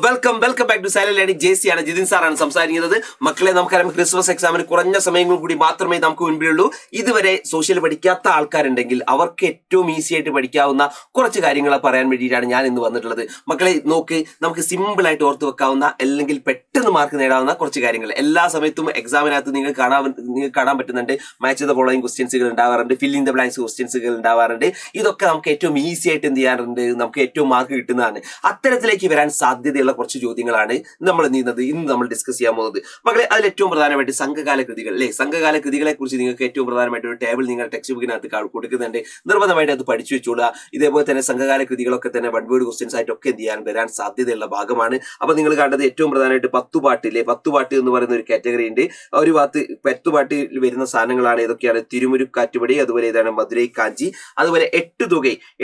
Welcome back to silent learning. Jessy ആണ്, ജിതിൻ സാറാണ് സംസാരിക്കുന്നത്. മക്കളെ, നമുക്കറിയാം ക്രിസ്മസ് എക്സാമിന് കുറഞ്ഞ സമയങ്ങൾ കൂടി മാത്രമേ നമുക്ക് മുൻപിലുള്ളൂ. ഇതുവരെ സോഷ്യൽ പഠിക്കാത്ത ആൾക്കാരുണ്ടെങ്കിൽ അവർക്ക് ഏറ്റവും ഈസി ആയിട്ട് പഠിക്കാവുന്ന കുറച്ച് കാര്യങ്ങൾ പറയാൻ വേണ്ടിയിട്ടാണ് ഞാൻ ഇന്ന് വന്നിട്ടുള്ളത്. മക്കളെ നോക്ക്, നമുക്ക് സിമ്പിൾ ആയിട്ട് ഓർത്ത് വെക്കാവുന്ന അല്ലെങ്കിൽ പെട്ടെന്ന് മാർക്ക് നേടാവുന്ന കുറച്ച് കാര്യങ്ങൾ എല്ലാ സമയത്തും എക്സാമിനകത്ത് നിങ്ങൾക്ക് കാണാൻ പറ്റുന്നുണ്ട്. മാച്ച് ദ ഫോളോയിങ് ക്വസ്റ്റ്യൻസുകൾ ഉണ്ടാവാറുണ്ട്, ഫിൽ ഇൻ ദ ബ്ലാങ്ക്സ് ക്വസ്റ്റ്യൻസുകൾ ഉണ്ടാവാറുണ്ട്. ഇതൊക്കെ നമുക്ക് ഏറ്റവും ഈസി ആയിട്ട് എന്ത് ചെയ്യാറുണ്ട്, നമുക്ക് ഏറ്റവും മാർക്ക് കിട്ടുന്നതാണ്. അത്തരത്തിലേക്ക് വരാൻ സാധ്യതയുള്ള കുറച്ച് ചോദ്യങ്ങളാണ് ഇന്ന് നമ്മൾ ഡിസ്കസ് ചെയ്യാൻ പോകുന്നത്. മക്കളെ, അതിൽ ഏറ്റവും പ്രധാനമായിട്ട് സംഘകാല കൃതികൾ അല്ലെ, സംഘകാല കൃതികളെ കുറിച്ച് നിങ്ങൾക്ക് ഏറ്റവും പ്രധാനമായിട്ട് ഒരു ടേബിൾ നിങ്ങൾ ടെക്സ്റ്റ് ബുക്കിനകത്ത് കൊടുക്കുന്നുണ്ട്. നിർബന്ധമായിട്ട് അത് പഠിച്ചു വെച്ചോളുക. ഇതേപോലെ തന്നെ സംഘകാല കൃതികളൊക്കെ തന്നെ വൺ വേർഡ് ക്വസ്റ്റ്യൻസ് ആയിട്ടൊക്കെ എന്ത് ചെയ്യാൻ വരാൻ സാധ്യതയുള്ള ഭാഗമാണ്. അപ്പൊ നിങ്ങൾ കണ്ടത് ഏറ്റവും പ്രധാനമായിട്ട് പത്തുപാട്ടിലെ പത്തുപാട്ട് എന്ന് പറയുന്ന ഒരു കാറ്റഗറി ഉണ്ട്. ഒരു പത്തുപാട്ടിൽ വരുന്ന സാധനങ്ങളാണ് ഏതൊക്കെയാണ്? തിരുമുരുക്കാറ്റുപടി, അതുപോലെ ഇതാണ് മധുരൈ കാഞ്ചി, അതുപോലെ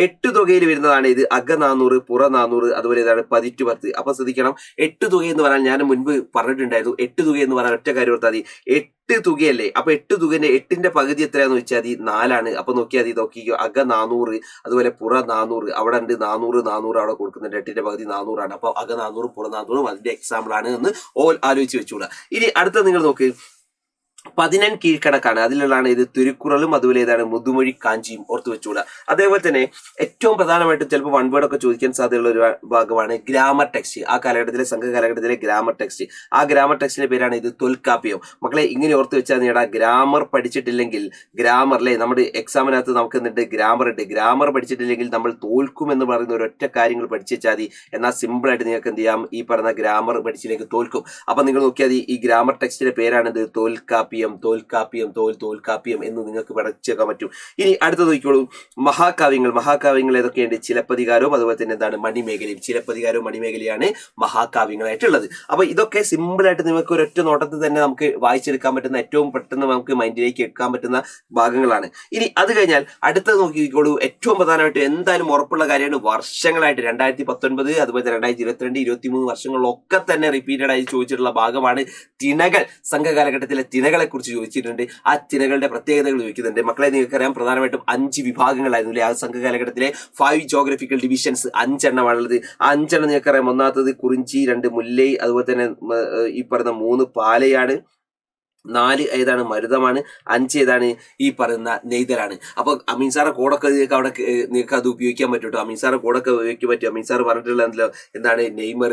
എട്ടുതുകയിൽ വരുന്നതാണ് ഇത് അകനാനൂറ്, പുറനാനൂറ്, അതുപോലെ ഇതാണ് 10 അപ്പൊ ശ്രദ്ധിക്കണം. 8 തുക എന്ന് പറഞ്ഞാൽ ഞാൻ മുൻപ് പറഞ്ഞിട്ടുണ്ടായിരുന്നു. 8 തുക എന്ന് പറഞ്ഞാൽ ഒറ്റ കാര്യം ഓർത്താൽ മതി, 8 തുകയല്ലേ. അപ്പൊ 8 തുകന്റെ 8ന്റെ പകുതി എത്രയാന്ന് വെച്ചാൽ മതി 4 അപ്പൊ നോക്കിയാൽ മതി, നോക്കിക്കോ. അക 400, അതുപോലെ പുറ 400, അവിടെ ഉണ്ട് 400 അവിടെ കൊടുക്കുന്നുണ്ട്. 8ന്റെ പകുതി 400. അപ്പൊ അക 400 പുറ 400 അതിന്റെ എക്സാമ്പിൾ ആണ് എന്ന് ആലോചിച്ച് വെച്ചോളാം. ഇനി അടുത്ത നിങ്ങൾ നോക്ക്, 11 കീഴ്ക്കണക്കാണ്. അതിലുള്ളതാണ് ഇത് തിരുക്കുറളും, അതുപോലെ ഏതാണ് മുതുമൊഴി കാഞ്ചിയും. ഓർത്ത് വെച്ചോളാം. അതേപോലെ തന്നെ ഏറ്റവും പ്രധാനമായിട്ടും ചിലപ്പോൾ വൺ വേർഡ് ഒക്കെ ചോദിക്കാൻ സാധ്യതയുള്ള ഒരു ഭാഗമാണ് ഗ്രാമർ ടെക്സ്റ്റ്. ആ കാലഘട്ടത്തിലെ സംഘ കാലഘട്ടത്തിലെ ഗ്രാമർ ടെക്സ്റ്റ്. ആ ഗ്രാമർ ടെക്സ്റ്റിന്റെ പേരാണ് ഇത് തൊൽക്കാപ്യം. മക്കളെ, ഇങ്ങനെ ഓർത്ത് വെച്ചാൽ നേടാ, ഗ്രാമർ പഠിച്ചിട്ടില്ലെങ്കിൽ ഗ്രാമർ അല്ലെ, നമ്മുടെ എക്സാമിനകത്ത് നമുക്ക് എന്നിട്ട് ഗ്രാമർ ഉണ്ട്. ഗ്രാമർ പഠിച്ചിട്ടില്ലെങ്കിൽ നമ്മൾ തോൽക്കും എന്ന് പറയുന്ന ഒരൊറ്റ കാര്യങ്ങൾ പഠിച്ചു വെച്ചാൽ മതി. എന്നാൽ സിമ്പിൾ ആയിട്ട് നിങ്ങൾക്ക് എന്ത് ചെയ്യാം, ഈ പറഞ്ഞ ഗ്രാമർ പഠിച്ചില്ലെങ്കിൽ തോൽക്കും. അപ്പൊ നിങ്ങൾ നോക്കിയാൽ മതി, ഈ ഗ്രാമർ ടെക്സ്റ്റിന്റെ പേരാണിത് തോൽക്കാപ്യം എന്ന് നിങ്ങൾക്ക് പഠിച്ചേക്കാൻ പറ്റും. ഇനി അടുത്ത നോക്കിക്കോളൂ, മഹാകാവ്യങ്ങൾ ഏതൊക്കെയുണ്ട്? ചിലപ്പതികാരവും അതുപോലെ തന്നെ എന്താണ് മണിമേഖലയും. ചിലപ്പതികാരവും മണിമേഖലയാണ് മഹാകാവ്യങ്ങളായിട്ടുള്ളത്. അപ്പൊ ഇതൊക്കെ സിമ്പിൾ ആയിട്ട് നിങ്ങൾക്ക് ഒരൊറ്റ നോട്ടത്തിൽ തന്നെ നമുക്ക് വായിച്ചെടുക്കാൻ പറ്റുന്ന, ഏറ്റവും പെട്ടെന്ന് നമുക്ക് മൈൻഡിലേക്ക് എടുക്കാൻ പറ്റുന്ന ഭാഗങ്ങളാണ്. ഇനി അത് കഴിഞ്ഞാൽ അടുത്തത് നോക്കിക്കോളൂ, ഏറ്റവും പ്രധാനമായിട്ട് എന്തായാലും ഉറപ്പുള്ള കാര്യമാണ്, വർഷങ്ങളായിട്ട് 2019, അതുപോലെ 2022, 2023 വർഷങ്ങളിലൊക്കെ തന്നെ റിപ്പീറ്റഡ് ആയി ചോദിച്ചിട്ടുള്ള ഭാഗമാണ് തിണകൾ. സംഘകാലഘട്ടത്തിലെ തിണകളെ കുറിച്ച് ചോദിച്ചിട്ടുണ്ട്. ആ തിണകളുടെ പ്രത്യേകതകൾ ചോദിക്കുന്നുണ്ട്. മക്കളെ, നിങ്ങൾക്കറിയാം പ്രധാനമായിട്ടും 5 വിഭാഗങ്ങളായിരുന്നു അല്ലെ ആ സംഘകാലഘട്ടത്തിലെ 5 ജോഗ്രഫിക്കൽ ഡിവിഷൻസ്. 5 എണ്ണമാണുള്ളത്. ആ 5 എണ്ണം നിങ്ങൾക്കറിയാം. ഒന്നാമത്തത് കുറിഞ്ചി, 2 മുല്ലൈ, അതുപോലെ തന്നെ ഈ പറഞ്ഞ 3 പാലയാണ്, 4 ഏതാണ് മരുതമാണ്, 5 ഏതാണ് ഈ പറയുന്ന നെയ്തലാണ്. അപ്പൊ അമീൻ സാറെ കോഡൊക്കെ നിങ്ങൾക്ക് അത് ഉപയോഗിക്കാൻ പറ്റും. അമീൻ സാറെ കോഡൊക്കെ ഉപയോഗിക്കാൻ പറ്റും. അമീൻ സാർ പറഞ്ഞിട്ടുള്ള എന്താണ്, നെയ്മർ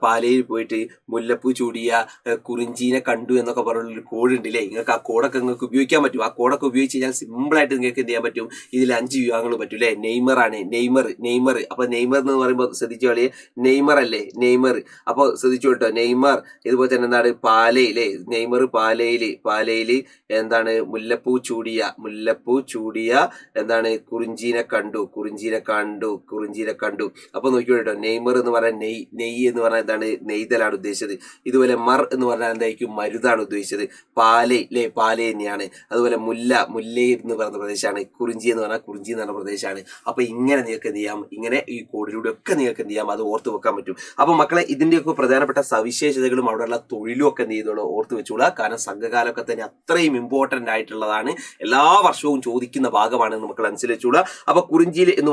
പാലയിൽ പോയിട്ട് മുല്ലപ്പൂ ചൂടിയ കുറിഞ്ചീനെ കണ്ടു എന്നൊക്കെ പറഞ്ഞൊരു കോഡ് ഉണ്ട് അല്ലേ. നിങ്ങൾക്ക് ആ കോഡൊക്കെ നിങ്ങൾക്ക് ഉപയോഗിക്കാൻ പറ്റും. ആ കോഡൊക്കെ ഉപയോഗിച്ച് കഴിഞ്ഞാൽ സിമ്പിൾ ആയിട്ട് നിങ്ങൾക്ക് എന്ത് ചെയ്യാൻ പറ്റും, ഇതിൽ 5 വിഭാഗങ്ങൾ പറ്റും അല്ലെ. നെയ്മറാണ്, നെയ്മർ. അപ്പൊ നെയ്മർ എന്ന് പറയുമ്പോൾ ശ്രദ്ധിച്ചു കളിയെ, നെയ്മർ അല്ലേ, നെയ്മർ. അപ്പൊ ശ്രദ്ധിച്ചു കേട്ടോ, നെയ്മർ. ഇതുപോലെ തന്നെ എന്താണ് പാലയിലെ നെയ്മർ, പാലയില് എന്താണ് മുല്ലപ്പൂ ചൂടിയ എന്താണ് കുറിഞ്ചീനെ കണ്ടു. അപ്പൊ നോക്കിക്കോട്ടോ, നെയ്മർ എന്ന് പറഞ്ഞാൽ നെയ്യ് എന്ന് പറഞ്ഞാൽ എന്താണ്, നെയ്തലാണ് ഉദ്ദേശിച്ചത്. ഇതുപോലെ മർ എന്ന് പറഞ്ഞാൽ എന്തായിരിക്കും, മരുതാണ് ഉദ്ദേശിച്ചത്. പാല തന്നെയാണ്. അതുപോലെ മുല്ല എന്ന് പറയുന്ന പ്രദേശമാണ്. കുറിഞ്ചി എന്ന് പറഞ്ഞാൽ കുറിഞ്ചി എന്ന് പറഞ്ഞ പ്രദേശമാണ്. അപ്പൊ ഇങ്ങനെ നിങ്ങൾക്ക് എന്ത് ചെയ്യാം, ഇങ്ങനെ ഈ കോഡിലൂടെ ഒക്കെ നിങ്ങൾക്ക് എന്ത് ചെയ്യാം, അത് ഓർത്ത് വെക്കാൻ പറ്റും. അപ്പൊ മക്കളെ, ഇതിന്റെയൊക്കെ പ്രധാനപ്പെട്ട സവിശേഷതകളും അവിടെയുള്ള തൊഴിലും ഒക്കെ എന്ത് ചെയ്തോളൂ, ഓർത്ത് വെച്ചോളാം. കാരണം സംഘകാലമൊക്കെ തന്നെ അത്രയും ഇമ്പോർട്ടന്റ് ആയിട്ടുള്ളതാണ്. എല്ലാ വർഷവും ചോദിക്കുന്ന ഭാഗമാണെന്ന് മക്കൾ അനുസരിച്ചോളാം. അപ്പൊ കുറിഞ്ചി എന്ന്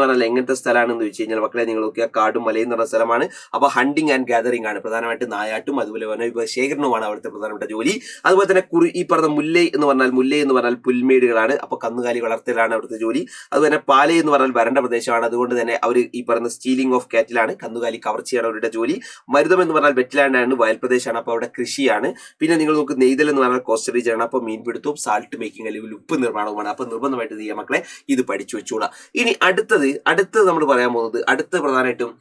പറഞ്ഞാൽ എങ്ങനത്തെ സ്ഥലമാണെന്ന് ചോദിച്ചു കഴിഞ്ഞാൽ മക്കളെ, നിങ്ങൾ നോക്കിയാൽ കാടും മലയും എന്ന് പറഞ്ഞ സ്ഥലമാണ്. അപ്പൊ ഹണ്ടിങ് ആൻഡ് ഗാദറിംഗ് ആണ് പ്രധാനമായിട്ട്. നായാട്ടും അതുപോലെ വനശേഖരണവുമാണ് അവിടുത്തെ പ്രധാനപ്പെട്ട ജോലി. അതുപോലെ തന്നെ ഈ പറഞ്ഞ മുല്ലൈ എന്ന് പറഞ്ഞാൽ പുൽമേടുകളാണ്. അപ്പൊ കന്നുകാലി വളർത്തലാണ് അവിടുത്തെ ജോലി. അതുപോലെ പാല എന്ന് പറഞ്ഞാൽ വരണ്ട പ്രദേശമാണ്. അതുകൊണ്ട് തന്നെ അവർ ഈ പറഞ്ഞ സ്റ്റീലിംഗ് ഓഫ് കാറ്റിലാണ്, കന്നുകാലി കവർച്ചയാണ് അവരുടെ ജോലി. മരുതം എന്ന് പറഞ്ഞാൽ വെറ്റ്ലാൻഡ് ആണ്, വയൽ പ്രദേശമാണ്. അപ്പൊ അവിടെ കൃഷിയാണ്. പിന്നെ നിങ്ങൾ നോക്ക്, നെയ്തൽ എന്ന് പറഞ്ഞാൽ കോസ്റ്റൽ റീജിയൻ ആണ്. അപ്പൊ മീൻപിടുത്തവും സാൾട്ട് മേക്കിംഗ് അല്ലെങ്കിൽ ഉപ്പ് നിർമ്മാണവുമാണ്. അപ്പൊ നിർബന്ധമായിട്ട് ചെയ്യാം മക്കളെ, ഇത് പഠിച്ചു വെച്ചോളാം. ഇനി അടുത്തത് നമ്മൾ പറയാൻ പോകുന്നത്, അടുത്ത പ്രധാനമായിട്ടും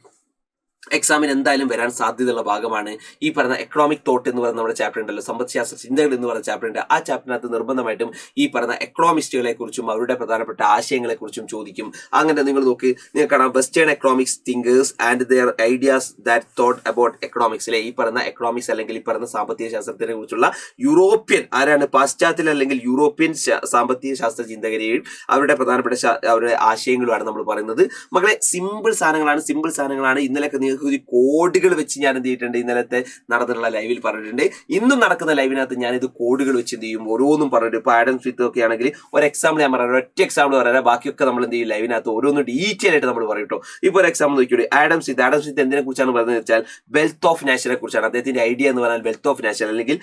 എക്സാമിന് എന്തായാലും വരാൻ സാധ്യതയുള്ള ഭാഗമാണ് ഈ പറഞ്ഞ എക്കണോമിക് തോട്ട് എന്ന് പറയുന്ന നമ്മുടെ ചാപ്റ്റർ ഉണ്ടല്ലോ, സമ്പദ്ശാസ്ത്ര ചിന്തകൾ എന്ന് പറയുന്ന ചാപ്റ്റർ ഉണ്ട്. ആ ചാപ്റ്ററിനകത്ത് നിർബന്ധമായിട്ടും ഈ പറഞ്ഞ എക്കണോമിസ്റ്റുകളെ കുറിച്ചും അവരുടെ പ്രധാനപ്പെട്ട ആശയങ്ങളെ കുറിച്ചും ചോദിക്കും. അങ്ങനെ നിങ്ങൾ നോക്ക്, നിങ്ങൾക്ക് കാണാം, western economics thinkers and their ideas that thought about എക്കണോമിക്സിലെ ഈ പറഞ്ഞ എക്കണോമിക്സ് അല്ലെങ്കിൽ ഈ പറഞ്ഞ സാമ്പത്തിക ശാസ്ത്രത്തിനെ കുറിച്ചുള്ള യൂറോപ്യൻ ആരാണ്, പാശ്ചാത്യ അല്ലെങ്കിൽ യൂറോപ്യൻ സാമ്പത്തിക ശാസ്ത്ര ചിന്തകരെയും അവരുടെ പ്രധാനപ്പെട്ട അവരുടെ ആശയങ്ങളുമാണ് നമ്മൾ പറയുന്നത്. മക്കളെ, സിമ്പിൾ സാധനങ്ങളാണ്. ഇന്നലെയൊക്കെ നിങ്ങൾക്ക് നിരവധി കോഡുകൾ വെച്ച് ഞാൻ എന്ത് ചെയ്തിട്ടുണ്ട് ഇന്നലത്തെ നടന്നിട്ടുള്ള ലൈവിൽ പറഞ്ഞിട്ടുണ്ട്. ഇന്നും നടക്കുന്ന ലൈവിനകത്ത് ഞാനിത് കോഡുകൾ വെച്ച് എന്ത് ചെയ്യും ഓരോന്നും പറഞ്ഞിട്ട് ഇപ്പോൾ ആഡം സ്മിത്ത് ഒക്കെ ആണെങ്കിൽ ഒരു എക്സാമ്പിൾ ഞാൻ പറയാം, ഒറ്റ എക്സാമ്പിൾ പറയാം, ബാക്കിയൊക്കെ നമ്മൾ എന്ത് ചെയ്യും ലൈവിനകത്ത് ഓരോന്ന് ഡീറ്റെയിൽ ആയിട്ട് നമ്മൾ പറയും കേട്ടോ. ഇപ്പോൾ ഒരു എക്സാമ്പിൾ നോക്കിയോളൂ, ആഡം സ്മിത്ത് എന്തിനെ കുറിച്ചാണ് പറയുന്നത് വെച്ചാൽ വെൽത്ത് ഓഫ് നാഷനെ കുറിച്ചാണ്. അദ്ദേഹത്തിന്റെ ഐഡിയ എന്ന് പറഞ്ഞാൽ വെൽത്ത് ഓഫ് നാഷൻ അല്ലെങ്കിൽ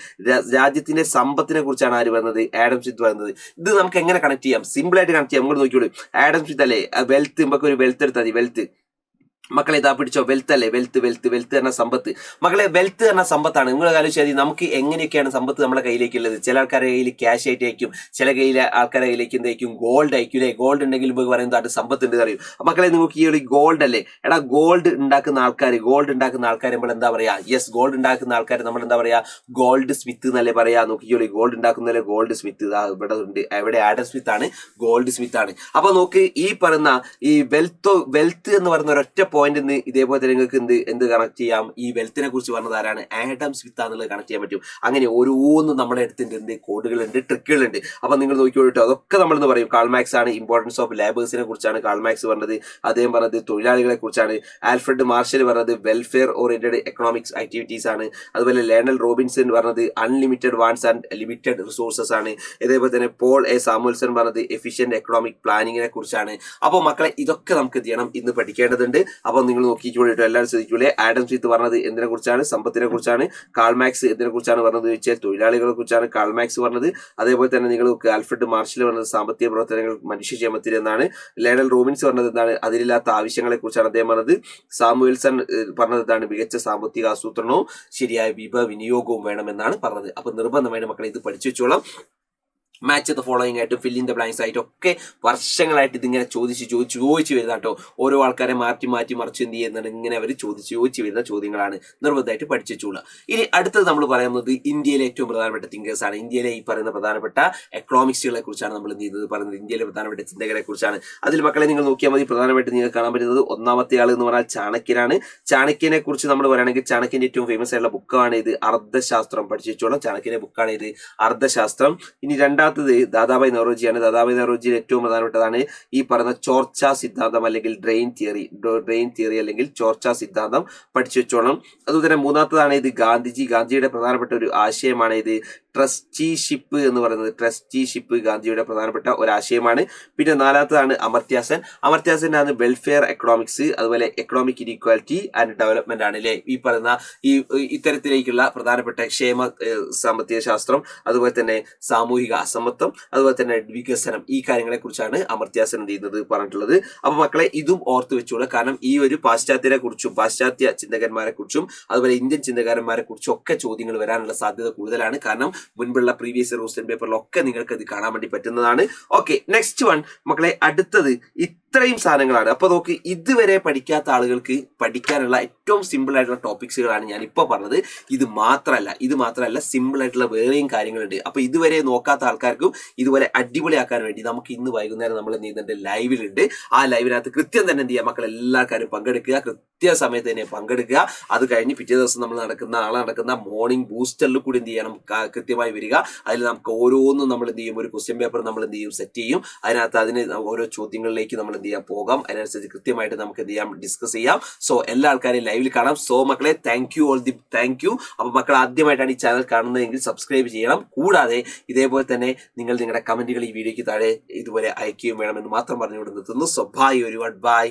രാജ്യത്തിന്റെ സമ്പത്തിനെ കുറിച്ചാണ് ആര് പറയുന്നത്, ആഡം സ്മിത്ത് പറയുന്നത്. ഇത് നമുക്ക് എങ്ങനെ കണക്ട് ചെയ്യാം, സിമ്പിൾ ആയിട്ട് കണക്ട് ചെയ്യാം. നമ്മൾ നോക്കിയോളൂ, ആഡം സ്മിത്ത് അല്ലേ വെൽത്ത്, നമുക്ക് ഒരു വെൽത്ത് എടുത്താൽ മതി. വെൽത്ത് മക്കളെ ഇതാ പിടിച്ചോ, വെൽത്ത് അല്ലേ, വെൽത്ത് എന്ന സമ്പത്ത്. മക്കളെ വെൽത്ത് എന്ന സമ്പത്താണ്. നിങ്ങൾ ആലോചിച്ചാൽ നമുക്ക് എങ്ങനെയൊക്കെയാണ് സമ്പത്ത് നമ്മുടെ കയ്യിലേക്കുള്ളത്. ചില ആൾക്കാരുടെ കയ്യിൽ ക്യാഷ് ആയിട്ട് അയക്കും, ചില ആൾക്കാരുടെ കയ്യിലേക്ക് എന്തായിരിക്കും ഗോൾഡ് അയക്കും അല്ലേ. ഗോൾഡ് ഉണ്ടെങ്കിൽ നമുക്ക് പറയുന്നത് സമ്പത്ത് ഉണ്ട് അറിയും. മക്കളെ നിങ്ങൾക്ക് ഈ ഒരു ഗോൾഡ് അല്ലേ, എടാ ഗോൾഡ് ഉണ്ടാക്കുന്ന ആൾക്കാർ നമ്മൾ എന്താ പറയാ, യെസ് ഗോൾഡ് ഉണ്ടാക്കുന്ന ആൾക്കാർ നമ്മൾ എന്താ പറയാ, ഗോൾഡ് സ്മിത്ത് എന്നല്ലേ പറയാ. നോക്കിയോളൂ, ഗോൾഡ് ഉണ്ടാക്കുന്നല്ലേ ഗോൾഡ് സ്മിത്ത്. ഇവിടെ ഉണ്ട്, എവിടെ ആഡം സ്മിത്ത് ആണ്, ഗോൾഡ് സ്മിത്ത് ആണ്. അപ്പൊ നോക്ക്, ഈ പറയുന്ന ഈ വെൽത്ത് എന്ന് പറയുന്ന ഒരൊറ്റ പോയിന്റ് ഇതേപോലെ തന്നെ നിങ്ങൾക്ക് എന്ത് കണക്ട് ചെയ്യാം, ഈ വെൽത്തിനെ കുറിച്ച് പറഞ്ഞത് ആരാണ്, ആഡം സ്മിത്ത് എന്നുള്ളത് കണക്ട് ചെയ്യാൻ പറ്റും. അങ്ങനെ ഓരോന്നും നമ്മുടെ അടുത്ത് കോഡുകളുണ്ട്, ട്രിക്കുകളുണ്ട്. അപ്പൊ നിങ്ങൾ നോക്കിയോട്ടോ, അതൊക്കെ നമ്മളെന്ന് പറയും. കാൾമാക്സ് ആണ് ഇമ്പോർട്ടൻസ് ഓഫ് ലേബേഴ്സിനെ കുറിച്ചാണ് കാൾമാക്സ് പറഞ്ഞത്. അദ്ദേഹം പറഞ്ഞത് തൊഴിലാളികളെ കുറിച്ചാണ്. ആൽഫ്രഡ് മാർഷൽ പറഞ്ഞത് വെൽഫെയർ ഓറിയന്റഡ് എക്കണോമിക്സ് ആക്ടിവിറ്റീസ് ആണ്. അതുപോലെ ലേണൽ റോബിൻസൺ പറഞ്ഞത് unlimited wants and limited resources ആണ്. ഇതേപോലെ തന്നെ പോൾ എ സാമുവൽസൺ പറഞ്ഞത് എഫിഷ്യന്റ് എക്കണോമിക് പ്ലാനിങ്ങിനെ കുറിച്ചാണ്. അപ്പോൾ മക്കളെ ഇതൊക്കെ നമുക്ക് എന്ത് ചെയ്യണം, ഇന്ന് പഠിക്കേണ്ടതുണ്ട്. അപ്പോൾ നിങ്ങൾ നോക്കിക്കോളിട്ടോ, എല്ലാവരും ശ്രദ്ധിക്കൂലേ. ആഡം സ്മിത്ത് പറഞ്ഞത് എന്തിനെ കുറിച്ചാണ്, സമ്പത്തിനെ കുറിച്ചാണ്. കാൾമാക്സ് എന്തിനെ കുറിച്ചാണ് പറഞ്ഞത് ചോദിച്ചാൽ തൊഴിലാളികളെ കുറിച്ചാണ് കാൾമാക്സ് പറഞ്ഞത്. അതേപോലെ തന്നെ നിങ്ങൾ ആൽഫ്രഡ് മാർഷൽ പറഞ്ഞത് സാമ്പത്തിക പ്രവർത്തനങ്ങൾ മനുഷ്യക്ഷേമത്തിൽ എന്നാണ്. ലേണൽ റോബിൻസ് പറഞ്ഞത് എന്താണ്, അതിലില്ലാത്ത ആവശ്യങ്ങളെ കുറിച്ചാണ് അദ്ദേഹം പറഞ്ഞത്. സാമുവൽസൺ പറഞ്ഞത് എന്താണ്, മികച്ച സാമ്പത്തിക ആസൂത്രണവും ശരിയായ വിനിയോഗവും വേണമെന്നാണ് പറഞ്ഞത്. അപ്പൊ നിർബന്ധമായിട്ട് മക്കളെ ഇത് പഠിച്ചു വെച്ചോളാം. മാച്ച് ദ ഫോളോയിങ് ആയിട്ട് ഫില്ലിൻ ദ ബ്ലാങ്ക്സ് ആയിട്ടും ഒക്കെ വർഷങ്ങളായിട്ട് ഇതിങ്ങനെ ചോദിച്ചു വരുന്ന കേട്ടോ. ഓരോ ആൾക്കാരെ മാറ്റി മറിച്ച് എന്ത് ചെയ്യുന്നുണ്ട്, ഇങ്ങനെ അവർ ചോദിച്ചു വരുന്ന ചോദ്യങ്ങളാണ്. നിർബന്ധമായിട്ട് പഠിച്ചുകൊള്ളുക. ഇനി അടുത്തത് നമ്മൾ പറയുന്നത് ഇന്ത്യയിലെ ഏറ്റവും പ്രധാനപ്പെട്ട തിങ്കേഴ്സ് ആണ്. ഇന്ത്യയിലെ ഈ പറയുന്ന പ്രധാനപ്പെട്ട എക്കണോമിക്സുകളെ കുറിച്ചാണ് നമ്മൾ എന്ത് ചെയ്യുന്നത് പറയുന്നത്, ഇന്ത്യയിലെ പ്രധാനപ്പെട്ട ചിന്തകളെ കുറിച്ചാണ്. അതിൽ മക്കളെ നിങ്ങൾ നോക്കിയാൽ മതി, പ്രധാനമായിട്ട് നിങ്ങൾക്ക് കാണാൻ പറ്റുന്നത് ഒന്നാമത്തെ ആൾ എന്ന് പറഞ്ഞാൽ ചാണക്യനാണ്. ചാണക്യനെ കുറിച്ച് നമ്മൾ പറയുകയാണെങ്കിൽ ചാണക്യന്റെ ഏറ്റവും ഫേമസ് ആയിട്ടുള്ള ബുക്കാണ് ഇത്, അർത്ഥശാസ്ത്രം. പഠിച്ചു വെച്ചോളാം, ചാണക്യന്റെ ബുക്കാണ് ഇത്, അർത്ഥശാസ്ത്രം. ഇനി രണ്ടാമത്തത് ദാദാഭായ് നവറോജിയാണ്. ദാദാഭായ് നവറോജിയിൽ ഏറ്റവും പ്രധാനപ്പെട്ടതാണ് ഈ പറയുന്ന ചോർച്ച സിദ്ധാന്തം അല്ലെങ്കിൽ ഡ്രെയിൻ തിയറി അല്ലെങ്കിൽ ചോർച്ച സിദ്ധാന്തം. പഠിച്ചു വെച്ചോണം. അതുപോലെ തന്നെ മൂന്നാമത്തതാണ് ഇത് ഗാന്ധിജിയുടെ പ്രധാനപ്പെട്ട ഒരു ആശയമാണ് ഇത്, ട്രസ്റ്റിഷിപ്പ് എന്ന് പറയുന്നത്. ട്രസ്റ്റിഷിപ്പ് ഗാന്ധിയുടെ പ്രധാനപ്പെട്ട ഒരു ആശയമാണ്. പിന്നെ നാലാമത്തതാണ് അമർത്യാസെന്റെ ആണ് വെൽഫെയർ എക്കണോമിക്സ്, അതുപോലെ എക്കണോമിക് ഇനീക്വാലിറ്റി ആൻഡ് ഡെവലപ്മെന്റ് ആണ് അല്ലെ. ഈ പറയുന്ന ഇത്തരത്തിലേക്കുള്ള പ്രധാനപ്പെട്ട ക്ഷേമ സാമ്പത്തിക ശാസ്ത്രം, അതുപോലെ തന്നെ സാമൂഹിക അസമത്വം, അതുപോലെ തന്നെ വികസനം, ഈ കാര്യങ്ങളെ കുറിച്ചാണ് അമർത്യാസൻ എന്ത് ചെയ്യുന്നത് പറഞ്ഞിട്ടുള്ളത്. അപ്പൊ മക്കളെ ഇതും ഓർത്ത് വെച്ചോളൂ. കാരണം ഈ ഒരു പാശ്ചാത്യ ചിന്തകന്മാരെ കുറിച്ചും അതുപോലെ ഇന്ത്യൻ ചിന്തകന്മാരെ കുറിച്ചും ഒക്കെ ചോദ്യങ്ങൾ വരാനുള്ള സാധ്യത കൂടുതലാണ്. കാരണം മുൻപുള്ള പ്രീവിയസ് ഇയർ ക്വസ്റ്റ്യൻ പേപ്പറിലൊക്കെ നിങ്ങൾക്ക് ഇത് കാണാൻ വേണ്ടി പറ്റുന്നതാണ്. ഓക്കെ, നെക്സ്റ്റ് വൺ മക്കളെ, അടുത്തത് ഇത്രയും സാധനങ്ങളാണ്. അപ്പൊ നോക്ക്, ഇതുവരെ പഠിക്കാത്ത ആളുകൾക്ക് പഠിക്കാനുള്ള ഏറ്റവും സിമ്പിൾ ആയിട്ടുള്ള ടോപ്പിക്സുകളാണ് ഞാൻ ഇപ്പൊ പറഞ്ഞത്. ഇത് മാത്രമല്ല സിമ്പിൾ ആയിട്ടുള്ള വേറെയും കാര്യങ്ങളുണ്ട്. അപ്പൊ ഇതുവരെ നോക്കാത്ത ആൾക്കാർക്കും ഇതുപോലെ അടിപൊളിയാക്കാൻ വേണ്ടി നമുക്ക് ഇന്ന് വൈകുന്നേരം നമ്മൾ എന്ത് ചെയ്യുന്നുണ്ട്, ലൈവിലുണ്ട്. ആ ലൈവിനകത്ത് കൃത്യം തന്നെ എന്ത് ചെയ്യുക മക്കൾ, എല്ലാ കാര്യം പങ്കെടുക്കുക, കൃത്യസമയത്ത് തന്നെ പങ്കെടുക്കുക. അത് കഴിഞ്ഞ് പിറ്റേ ദിവസം നമ്മൾ നാളെ നടക്കുന്ന മോർണിംഗ് ബൂസ്റ്ററിൽ കൂടി എന്ത് ചെയ്യണം, കൃത്യമായി വരിക. അതിൽ നമുക്ക് ഓരോന്നും നമ്മൾ എന്ത് ചെയ്യും, ഒരു ക്വസ്റ്റ്യൻ പേപ്പർ നമ്മൾ എന്ത് ചെയ്യും, സെറ്റ് ചെയ്യും. അതിന് ഓരോ ചോദ്യങ്ങളിലേക്ക് നമ്മൾ എന്ത് ചെയ്യാം, പോകാം. അതിനനുസരിച്ച് കൃത്യമായിട്ട് നമുക്ക് എന്ത് ചെയ്യാം, ഡിസ്കസ് ചെയ്യാം. സോ എല്ലാ ആൾക്കാരെയും ലൈവിൽ കാണാം. സോ മക്കളെ താങ്ക് യു. അപ്പൊ മക്കൾ ആദ്യമായിട്ടാണ് ഈ ചാനൽ കാണുന്നതെങ്കിൽ സബ്സ്ക്രൈബ് ചെയ്യണം. കൂടാതെ ഇതേപോലെ തന്നെ നിങ്ങൾ നിങ്ങളുടെ കമന്റുകൾ ഈ വീഡിയോയ്ക്ക് താഴെ ഇതുപോലെ അയക്കുകയും വേണമെന്ന് മാത്രം പറഞ്ഞുകൊണ്ട് നിർത്തുന്നു. സോ ബൈ, ഒരുപാട് ബൈ.